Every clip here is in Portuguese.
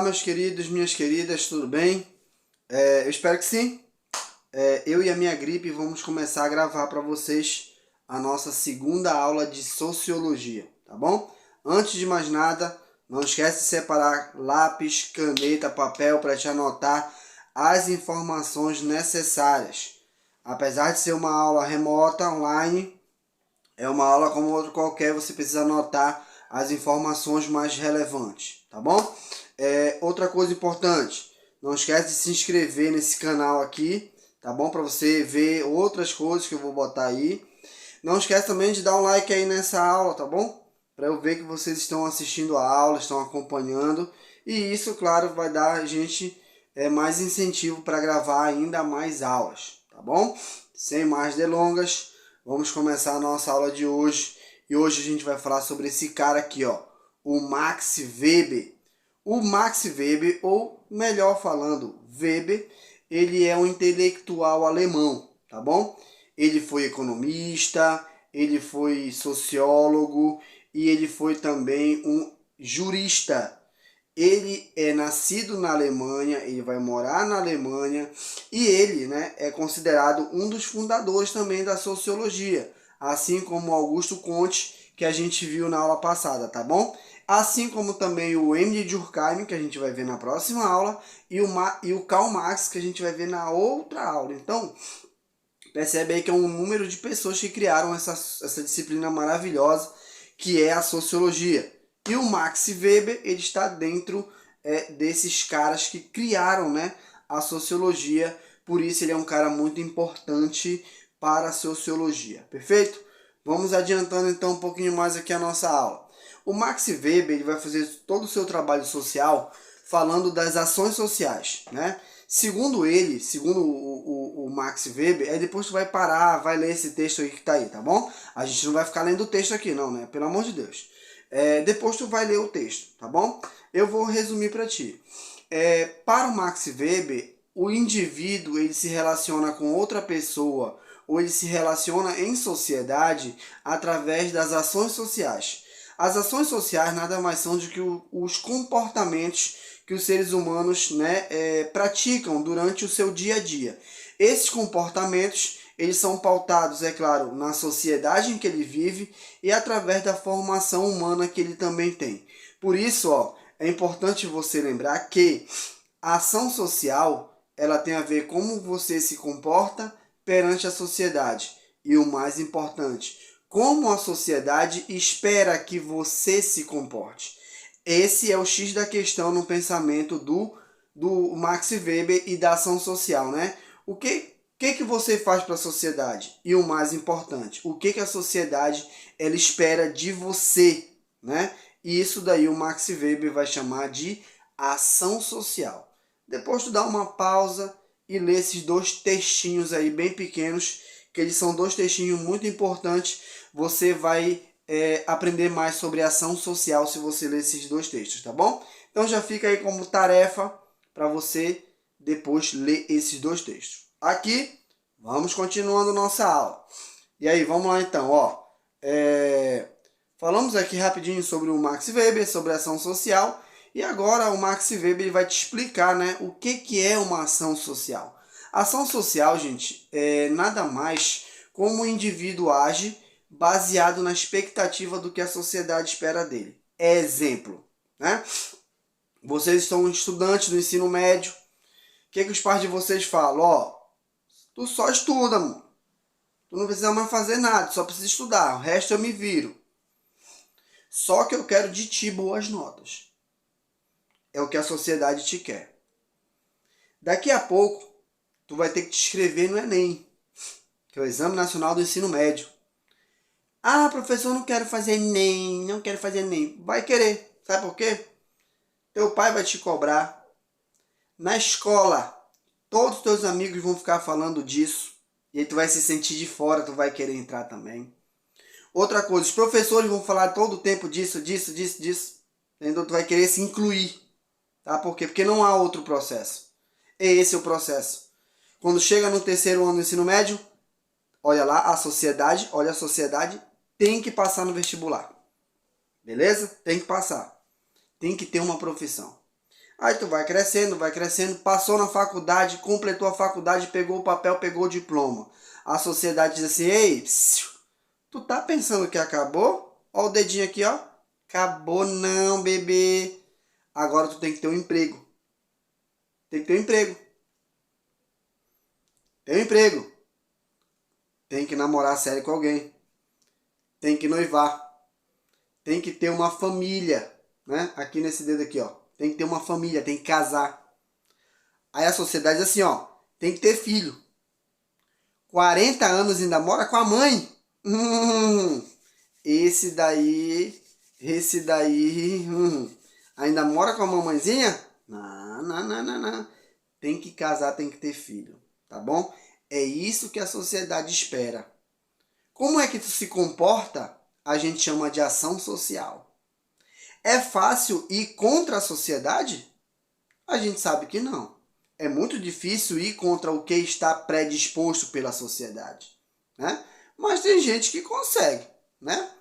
meus queridos, minhas queridas, tudo bem? Eu espero que sim. Eu e a minha gripe vamos começar a gravar para vocês a nossa segunda aula de Sociologia, tá bom? Antes de mais nada, não esquece de separar lápis, caneta, papel para te anotar as informações necessárias. Apesar de ser uma aula remota, online, é uma aula como outra qualquer, você precisa anotar as informações mais relevantes, tá bom? Outra coisa importante, não esquece de se inscrever nesse canal aqui, tá bom? Para você ver outras coisas que eu vou botar aí. Não esquece também de dar um like aí nessa aula, tá bom? Para eu ver que vocês estão assistindo a aula, estão acompanhando. E isso, claro, vai dar a gente mais incentivo para gravar ainda mais aulas, tá bom? Sem mais delongas, vamos começar a nossa aula de hoje. E hoje a gente vai falar sobre esse cara aqui, ó, o Max Weber. O Max Weber, ou melhor falando, Weber, ele é um intelectual alemão, tá bom? Ele foi economista, ele foi sociólogo e ele foi também um jurista. Ele é nascido na Alemanha, ele vai morar na Alemanha e ele, né, é considerado um dos fundadores também da sociologia, assim como Augusto Comte, que a gente viu na aula passada, tá bom? Assim como também o Emile Durkheim, que a gente vai ver na próxima aula, e o Karl Marx, que a gente vai ver na outra aula. Então, percebe aí que é um número de pessoas que criaram essa disciplina maravilhosa que é a sociologia. E o Max Weber, ele está dentro desses caras que criaram, né, a sociologia. Por isso ele é um cara muito importante para a sociologia. Perfeito? Vamos adiantando então um pouquinho mais aqui a nossa aula. O Max Weber, ele vai fazer todo o seu trabalho social falando das ações sociais, né? Segundo ele, segundo o Max Weber, depois tu vai parar, vai ler esse texto aí que tá aí, tá bom? A gente não vai ficar lendo o texto aqui não, né? Pelo amor de Deus. Depois tu vai ler o texto, tá bom? Eu vou resumir para ti. Para o Max Weber, o indivíduo ele se relaciona com outra pessoa ou ele se relaciona em sociedade através das ações sociais. As ações sociais nada mais são do que os comportamentos que os seres humanos, né, praticam durante o seu dia a dia. Esses comportamentos eles são pautados, é claro, na sociedade em que ele vive e através da formação humana que ele também tem. Por isso, ó, é importante você lembrar que a ação social ela tem a ver com como você se comporta perante a sociedade. E o mais importante, como a sociedade espera que você se comporte. Esse é o X da questão no pensamento do Max Weber e da ação social, né? O que você faz para a sociedade? E o mais importante, o que a sociedade ela espera de você, né? E isso daí o Max Weber vai chamar de ação social. Depois tu dá uma pausa e lê esses dois textinhos aí bem pequenos, que eles são dois textinhos muito importantes. Você vai aprender mais sobre ação social se você ler esses dois textos, tá bom? Então já fica aí como tarefa para você depois ler esses dois textos. Aqui, vamos continuando nossa aula. E aí, vamos lá então, ó. Falamos aqui rapidinho sobre o Max Weber, sobre a ação social. E agora o Max Weber vai te explicar, né, o que é uma ação social. Ação social, gente, é nada mais como o indivíduo age baseado na expectativa do que a sociedade espera dele. Exemplo, né? Vocês são estudantes do ensino médio. O que os pais de vocês falam? Ó, tu só estuda, mano. Tu não precisa mais fazer nada, só precisa estudar. O resto eu me viro. Só que eu quero de ti boas notas. É o que a sociedade te quer. Daqui a pouco, tu vai ter que te inscrever no Enem, que é o Exame Nacional do Ensino Médio. Ah, professor, não quero fazer Enem, não quero fazer Enem. Vai querer. Sabe por quê? Teu pai vai te cobrar. Na escola, todos os teus amigos vão ficar falando disso. E aí tu vai se sentir de fora, tu vai querer entrar também. Outra coisa, os professores vão falar todo o tempo disso. Entendeu? Tu vai querer se incluir. Tá? Por quê? Porque não há outro processo. Esse é o processo. Quando chega no terceiro ano do ensino médio, olha lá, a sociedade tem que passar no vestibular. Beleza? Tem que passar. Tem que ter uma profissão. Aí tu vai crescendo, passou na faculdade, completou a faculdade, pegou o papel, pegou o diploma. A sociedade diz assim, ei, psiu, tu tá pensando que acabou? Ó o dedinho aqui, ó. Acabou não, bebê. Agora tu tem que ter um emprego. Tem que ter um emprego. Tem um emprego. Tem que namorar sério com alguém. Tem que noivar. Tem que ter uma família, né? Aqui nesse dedo aqui, ó. Tem que ter uma família, tem que casar. Aí a sociedade diz assim, ó, tem que ter filho. 40 anos ainda mora com a mãe. Esse daí, ainda mora com a mamãezinha? Não, não, não, não, não. Tem que casar, tem que ter filho, tá bom? É isso que a sociedade espera. Como é que tu se comporta? A gente chama de ação social. É fácil ir contra a sociedade? A gente sabe que não. É muito difícil ir contra o que está predisposto pela sociedade, né? Mas tem gente que consegue, né?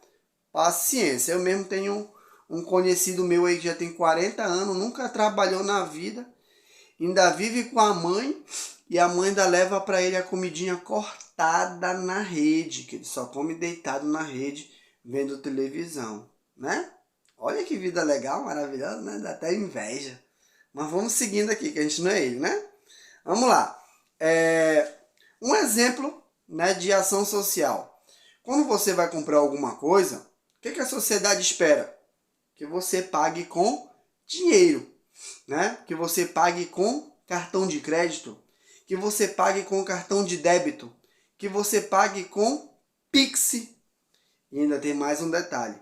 Paciência. Eu mesmo tenho um conhecido meu aí que já tem 40 anos, nunca trabalhou na vida, ainda vive com a mãe e a mãe ainda leva para ele a comidinha cortada na rede, que ele só come deitado na rede vendo televisão, né? Olha que vida legal, maravilhosa, né? Dá até inveja. Mas vamos seguindo aqui, que a gente não é ele, né? Vamos lá. Um exemplo, né, de ação social. Quando você vai comprar alguma coisa, o que a sociedade espera? Que você pague com dinheiro, né? Que você pague com cartão de crédito, que você pague com cartão de débito, que você pague com Pix. E ainda tem mais um detalhe.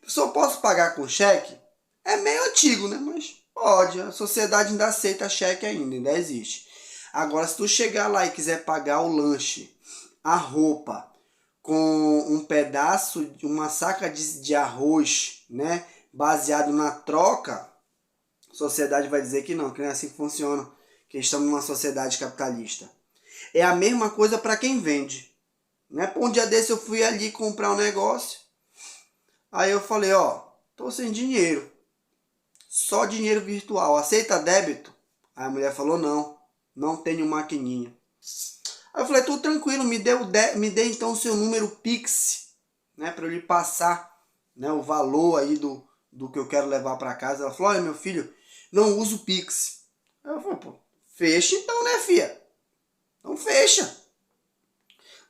Só posso pagar com cheque? É meio antigo, né? Mas pode. A sociedade ainda aceita cheque ainda existe. Agora, se tu chegar lá e quiser pagar o lanche, a roupa, com um pedaço, uma saca de arroz, né? Baseado na troca, a sociedade vai dizer que não é assim que funciona, que estamos numa sociedade capitalista. É a mesma coisa para quem vende, né? Um dia desse eu fui ali comprar um negócio, aí eu falei, ó, tô sem dinheiro, só dinheiro virtual, aceita débito? Aí a mulher falou, não tenho maquininha. Aí eu falei, tudo tranquilo, me dê então o seu número Pix, né, para eu lhe passar, né, o valor aí do que eu quero levar para casa. Ela falou, olha meu filho, não uso Pix. Aí eu falei, pô, fecha então, né, filha? Então fecha.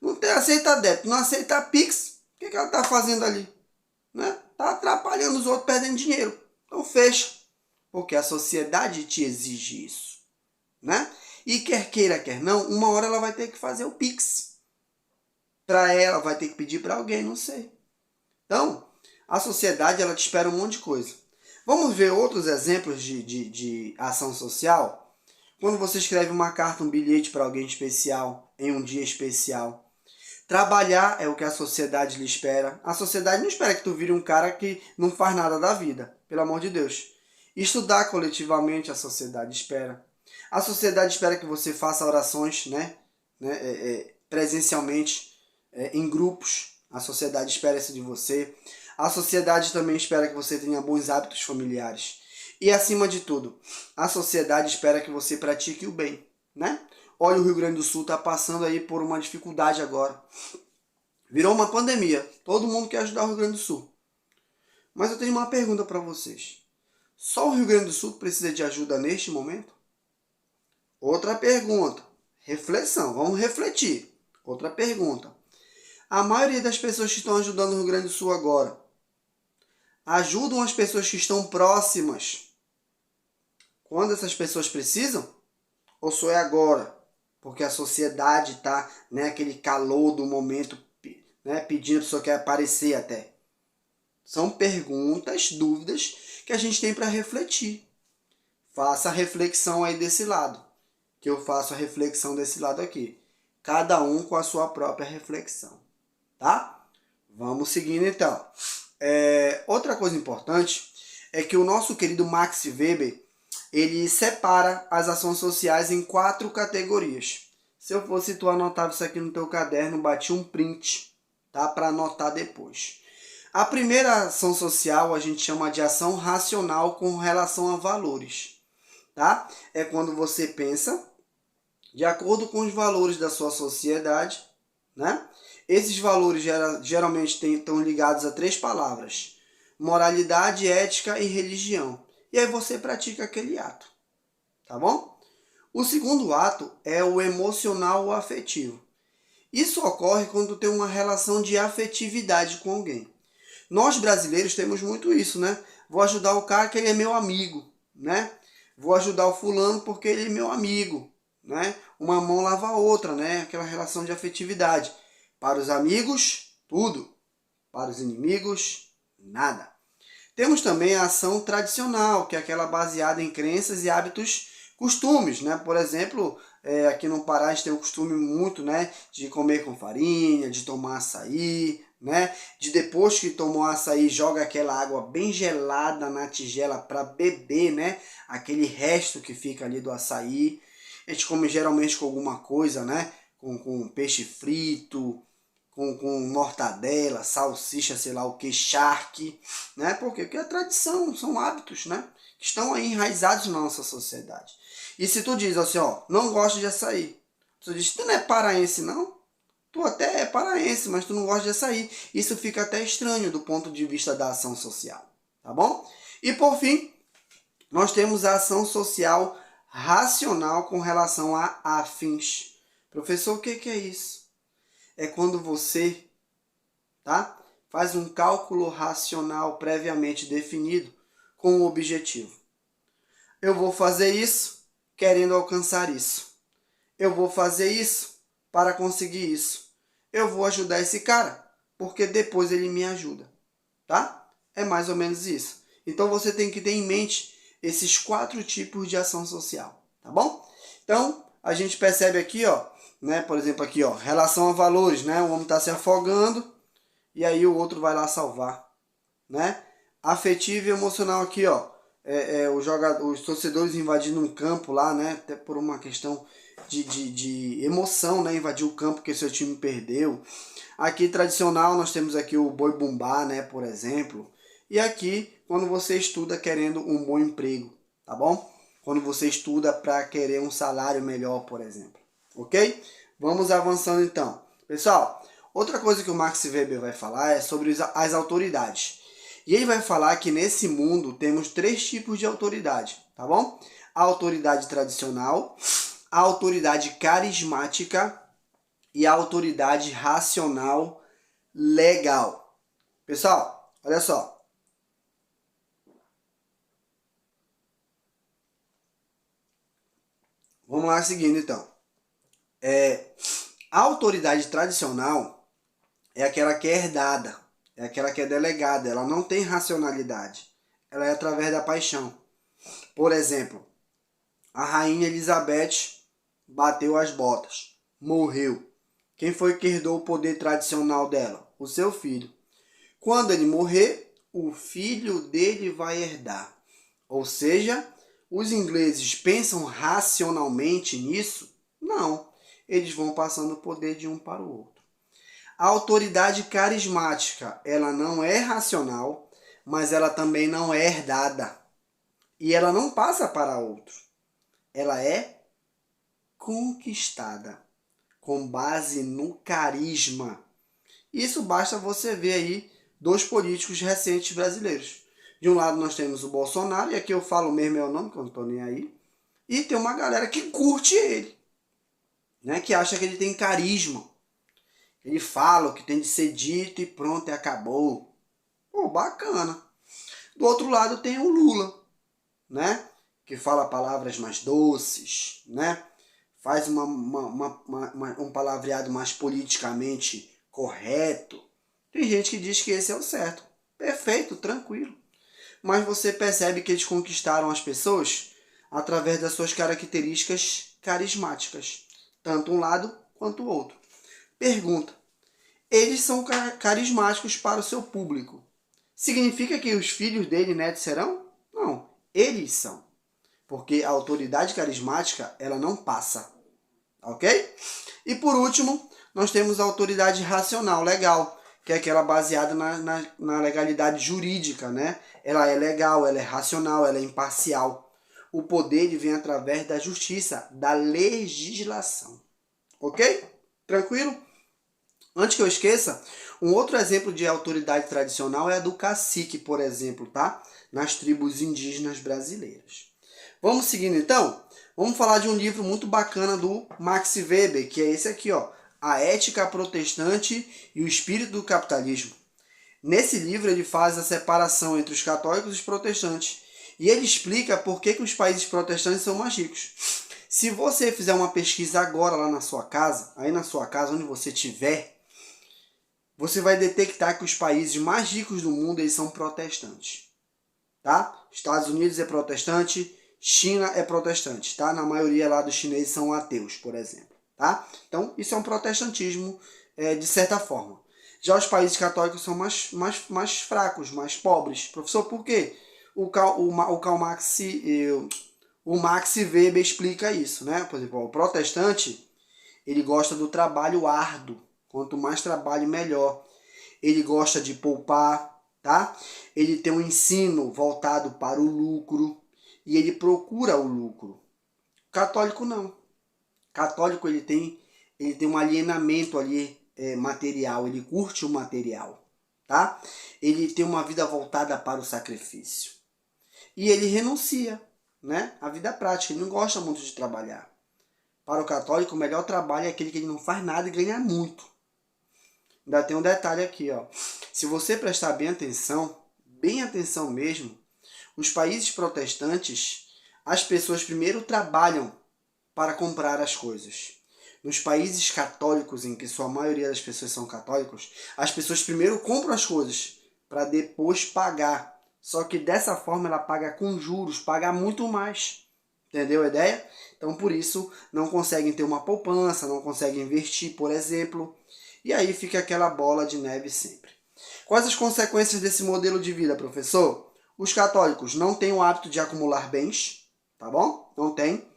Não tem aceita débito, não aceita Pix. O que ela tá fazendo ali? Né? Tá atrapalhando os outros perdendo dinheiro. Então fecha. Porque a sociedade te exige isso, né? E quer queira, quer não, uma hora ela vai ter que fazer o Pix. Para ela, vai ter que pedir para alguém, não sei. Então, a sociedade, ela te espera um monte de coisa. Vamos ver outros exemplos de ação social? Quando você escreve uma carta, um bilhete para alguém especial, em um dia especial. Trabalhar é o que a sociedade lhe espera. A sociedade não espera que tu vire um cara que não faz nada da vida, pelo amor de Deus. Estudar coletivamente, a sociedade espera. A sociedade espera que você faça orações, presencialmente, em grupos. A sociedade espera isso de você. A sociedade também espera que você tenha bons hábitos familiares. E acima de tudo, a sociedade espera que você pratique o bem, né? Olha, o Rio Grande do Sul está passando aí por uma dificuldade agora. Virou uma pandemia. Todo mundo quer ajudar o Rio Grande do Sul. Mas eu tenho uma pergunta para vocês. Só o Rio Grande do Sul precisa de ajuda neste momento? Outra pergunta. Reflexão. Vamos refletir. Outra pergunta. A maioria das pessoas que estão ajudando o Rio Grande do Sul agora ajudam as pessoas que estão próximas quando essas pessoas precisam? Ou só é agora? Porque a sociedade está, né, aquele calor do momento, né, pedindo, a pessoa quer aparecer até. São perguntas, dúvidas que a gente tem para refletir. Faça a reflexão aí desse lado, que eu faço a reflexão desse lado aqui. Cada um com a sua própria reflexão, tá? Vamos seguindo então. Outra coisa importante é que o nosso querido Max Weber, ele separa as ações sociais em 4 categorias. Se eu fosse tu anotar isso aqui no teu caderno, bati um print, tá? Para anotar depois. A primeira ação social a gente chama de ação racional com relação a valores. tá? É quando você pensa de acordo com os valores da sua sociedade, né? Esses valores geralmente estão ligados a 3 palavras: moralidade, ética e religião. E aí você pratica aquele ato, tá bom? O segundo ato é o emocional ou afetivo. Isso ocorre quando tem uma relação de afetividade com alguém. Nós brasileiros temos muito isso, né? Vou ajudar o cara que ele é meu amigo, né? Vou ajudar o fulano porque ele é meu amigo, né? Uma mão lava a outra, né? Aquela relação de afetividade. Para os amigos, tudo. Para os inimigos, nada. Temos também a ação tradicional, que é aquela baseada em crenças e hábitos, costumes, né? Por exemplo, aqui no Pará a gente tem o costume muito, né, de comer com farinha, de tomar açaí, né? De depois que tomou açaí, joga aquela água bem gelada na tigela para beber, né? Aquele resto que fica ali do açaí. A gente come geralmente com alguma coisa, né? Com peixe frito, com mortadela, salsicha, sei lá o que, charque, né? Por quê? Porque é tradição, são hábitos, né? Que estão aí enraizados na nossa sociedade. E se tu diz assim, ó, não gosto de açaí, tu diz, tu não é paraense não? Tu até é paraense, mas tu não gosta de açaí. Isso fica até estranho do ponto de vista da ação social, tá bom? E por fim, nós temos a ação social racional com relação a afins. Professor, o que é isso? É quando você, tá, faz um cálculo racional previamente definido com um objetivo. Eu vou fazer isso querendo alcançar isso. Eu vou fazer isso para conseguir isso. Eu vou ajudar esse cara porque depois ele me ajuda, tá? É mais ou menos isso. Então você tem que ter em mente esses 4 tipos de ação social, tá bom? Então a gente percebe aqui, ó, né? Por exemplo aqui, ó, relação a valores, né? O homem está se afogando e aí o outro vai lá salvar, né? Afetivo e emocional aqui, ó, os torcedores invadindo um campo lá, né? Até por uma questão de emoção, né? Invadir o campo porque seu time perdeu. Aqui tradicional nós temos aqui o boi bumbá, né? Por exemplo. E aqui quando você estuda querendo um bom emprego, tá bom? Quando você estuda para querer um salário melhor, por exemplo, ok? Vamos avançando então. Pessoal, outra coisa que o Max Weber vai falar é sobre as autoridades. E ele vai falar que nesse mundo temos 3 tipos de autoridade, tá bom? A autoridade tradicional, a autoridade carismática e a autoridade racional legal. Pessoal, olha só. Vamos lá seguindo então. A autoridade tradicional é aquela que é herdada, é aquela que é delegada, ela não tem racionalidade, ela é através da paixão. Por exemplo, a rainha Elizabeth bateu as botas, morreu. Quem foi que herdou o poder tradicional dela? O seu filho. Quando ele morrer, o filho dele vai herdar. Ou seja, os ingleses pensam racionalmente nisso? Não. Eles vão passando o poder de um para o outro. A autoridade carismática, ela não é racional, mas ela também não é herdada. E ela não passa para outro. Ela é conquistada com base no carisma. Isso basta você ver aí 2 políticos recentes brasileiros. De um lado nós temos o Bolsonaro, e aqui eu falo mesmo meu nome, que eu não estou nem aí. E tem uma galera que curte ele, né? Que acha que ele tem carisma. Ele fala o que tem de ser dito e pronto, e acabou. Pô, bacana. Do outro lado tem o Lula, né? Que fala palavras mais doces, né? Faz um palavreado mais politicamente correto. Tem gente que diz que esse é o certo. Perfeito, tranquilo. Mas você percebe que eles conquistaram as pessoas através das suas características carismáticas. Tanto um lado quanto o outro. Pergunta. Eles são carismáticos para o seu público. Significa que os filhos dele, netos, serão? Não. Eles são. Porque a autoridade carismática, ela não passa. Ok? E por último, nós temos a autoridade racional, legal, que é aquela baseada na legalidade jurídica, né? Ela é legal, ela é racional, ela é imparcial. O poder ele vem através da justiça, da legislação. Ok? Tranquilo? Antes que eu esqueça, um outro exemplo de autoridade tradicional é a do cacique, por exemplo, tá? Nas tribos indígenas brasileiras. Vamos seguindo então? Vamos falar de um livro muito bacana do Max Weber, que é esse aqui, ó, A Ética Protestante e o Espírito do Capitalismo. Nesse livro ele faz a separação entre os católicos e os protestantes. E ele explica por que os países protestantes são mais ricos. Se você fizer uma pesquisa agora lá na sua casa, aí na sua casa onde você estiver, você vai detectar que os países mais ricos do mundo eles são protestantes. Tá? Estados Unidos é protestante, China é protestante, tá? Na maioria lá dos chineses são ateus, por exemplo, tá? Então, isso é um protestantismo de certa forma. Já os países católicos são mais fracos, mais pobres. Professor, por quê? O Max Weber explica isso, né? Por exemplo, o protestante, ele gosta do trabalho árduo. Quanto mais trabalho, melhor. Ele gosta de poupar, tá? Ele tem um ensino voltado para o lucro e ele procura o lucro. Católico não. Católico ele tem um alienamento ali material, ele curte o material, tá? Ele tem uma vida voltada para o sacrifício. E ele renuncia, né? A vida prática, ele não gosta muito de trabalhar. Para o católico, o melhor trabalho é aquele que ele não faz nada e ganha muito. Ainda tem um detalhe aqui, ó. Se você prestar bem atenção mesmo, os países protestantes, as pessoas primeiro trabalham para comprar as coisas. Nos países católicos, em que sua maioria das pessoas são católicos, as pessoas primeiro compram as coisas para depois pagar. Só que dessa forma ela paga com juros, paga muito mais. Entendeu a ideia? Então por isso não conseguem ter uma poupança, não conseguem investir, por exemplo. E aí fica aquela bola de neve sempre. Quais as consequências desse modelo de vida, professor? Os católicos não têm o hábito de acumular bens, tá bom? Não tem.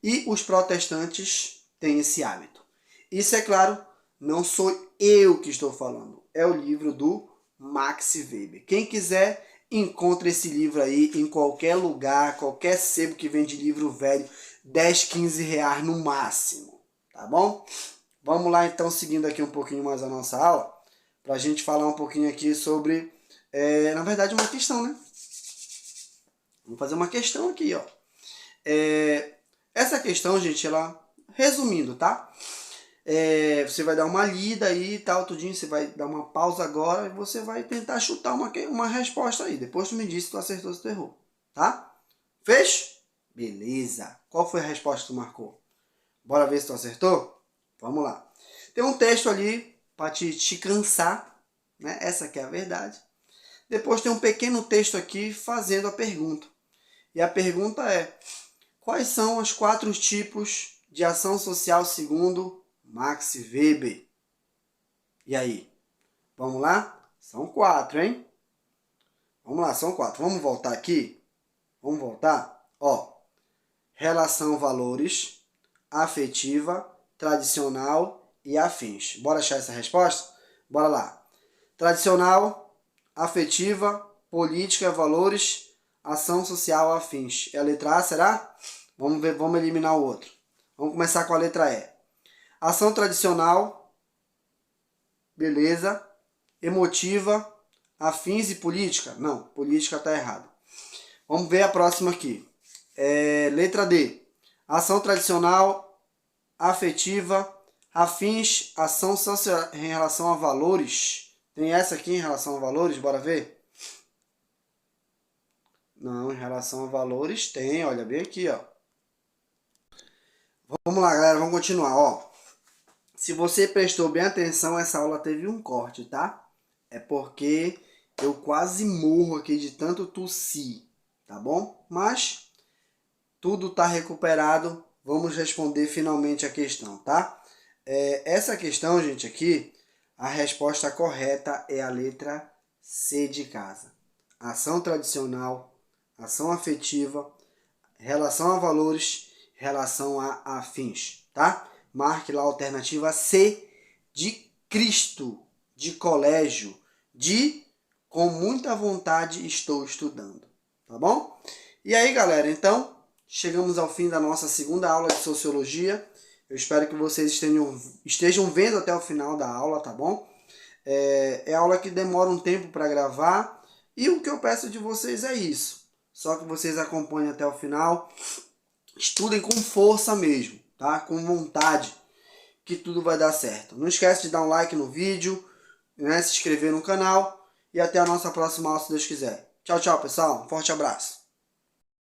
E os protestantes têm esse hábito. Isso, é claro, não sou eu que estou falando. É o livro do Max Weber. Quem quiser, encontra esse livro aí em qualquer lugar, qualquer sebo que vende livro velho, 10, 15 reais no máximo, tá bom? Vamos lá então, seguindo aqui um pouquinho mais a nossa aula, para a gente falar um pouquinho aqui sobre, na verdade, uma questão, né? Vamos fazer uma questão aqui, ó. Essa questão, gente, ela, resumindo, tá? Você vai dar uma lida aí e tal, tudinho, você vai dar uma pausa agora e você vai tentar chutar uma resposta aí. Depois tu me diz se tu acertou ou se tu errou, tá? Fez? Beleza. Qual foi a resposta que tu marcou? Bora ver se tu acertou? Vamos lá. Tem um texto ali para te cansar, né? Essa aqui é a verdade. Depois tem um pequeno texto aqui fazendo a pergunta. E a pergunta é: quais são os 4 tipos de ação social segundo Max Weber? E aí? Vamos lá? São 4, hein? Vamos lá, são 4. Vamos voltar aqui? Vamos voltar? Ó, relação valores, afetiva, tradicional e afins. Bora achar essa resposta? Bora lá. Tradicional, afetiva, política, valores, ação social, afins. É a letra A, será? Vamos ver, vamos eliminar o outro. Vamos começar com a letra E. Ação tradicional, beleza. Emotiva, afins e política? Não, política está errado. Vamos ver a próxima aqui. Letra D. Ação tradicional, afetiva, afins, ação social em relação a valores. Tem essa aqui em relação a valores? Bora ver? Não, em relação a valores tem, olha bem aqui, ó. Vamos lá, galera, vamos continuar, ó. Se você prestou bem atenção, essa aula teve um corte, tá? É porque eu quase morro aqui de tanto tossir, tá bom? Mas tudo tá recuperado, vamos responder finalmente a questão, tá? Essa questão, gente, aqui, a resposta correta é a letra C de casa. Ação tradicional, ação afetiva, relação a valores, relação a afins, tá? Marque lá a alternativa C de Cristo, de colégio, de com muita vontade estou estudando, tá bom? E aí, galera, então, chegamos ao fim da nossa segunda aula de Sociologia. Eu espero que vocês estejam vendo até o final da aula, tá bom? É aula que demora um tempo para gravar. E o que eu peço de vocês é isso. Só que vocês acompanhem até o final. Estudem com força mesmo, tá? Com vontade, que tudo vai dar certo. Não esquece de dar um like no vídeo, né? Se inscrever no canal. E até a nossa próxima aula, se Deus quiser. Tchau, tchau, pessoal. Um forte abraço.